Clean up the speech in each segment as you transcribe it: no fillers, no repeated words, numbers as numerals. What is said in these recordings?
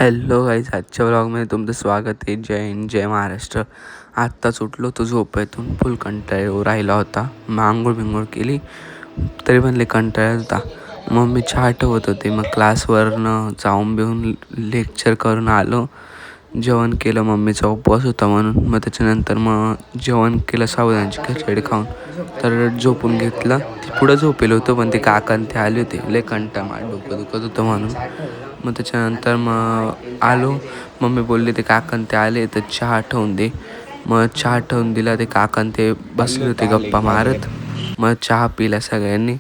Hello guys, आजच्या व्लॉगमध्ये तुमचं स्वागत आहे. जय हिंद, जय महाराष्ट्र. आत्ताच उठलो तो झोपेतून, फुल कंटाळा राहिला होता. मग आंघोळ बिंघोळ केली तरी म्हणले कंटाळा होता. मम्मी चहा ठेवत होते. मग क्लासवरनं जाऊन बिऊन लेक्चर करून आलो. जेवण केलं, मम्मीचा उपवास होता म्हणून. मग त्याच्यानंतर जेवण केलं साबुदाण्याची खिचडी खाऊन, तर झोपून घेतलं. ती पुढं झोपेलं होतं, पण ते काकान ते आले होते. लय कंटाळा, माझं डोकं दुखत होतं म्हणून. मग त्याच्यानंतर आलो. मम्मी बोलली ते काकान ते आले तर चहा ठेवून दे. मग चहा ठेवून दिला. ते काकान ते बसले होते गप्पा मारत. मग चहा पिला सगळ्यांनी.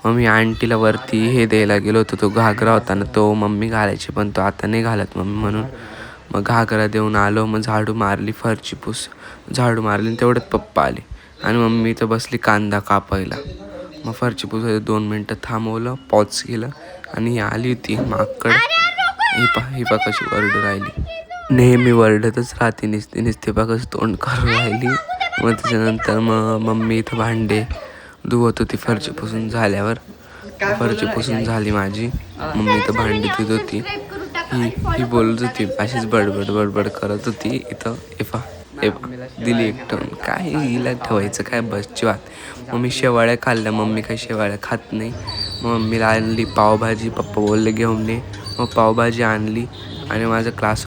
मग मी आंटीला वरती हे द्यायला गेलो होतो. तो घागरा होता ना, तो मम्मी घालायची, पण तो आता नाही घालत मम्मी म्हणून. मग घागरा देऊन आलो. मग झाडू मारली, झाडू मारली आणि तेवढ्यात पप्पा आले आणि मम्मी तर बसली कांदा कापायला. मग फरची पुसायला 2 मिनटं थांबवलं, पॉज केलं आणि आली होती माकड. ही पा कशी वरडू राहिली. नेहमी वरडतच राहते, नुसते पा कसं तोंड करून राहिली. मग त्याच्यानंतर मम्मी इथं भांडे धुवत होती. फरची पुसून झाल्यावर फरची पुसून झाली माझी. मम्मी इथं भांडी धुत होती. ही बोलत होती, अशीच बडबड करत होती. इथं एफा दिली एक ठेवून. काय हिला ठेवायचं काय, बसची वाट. मग मी शेवाळ्या खाल्ल्या. मम्मी काही शेवाळ्या खात नाही. मम्मीला आणली पावभाजी. पप्पा बोलले घेऊन ये. मग पावभाजी आणली आणि माझा क्लास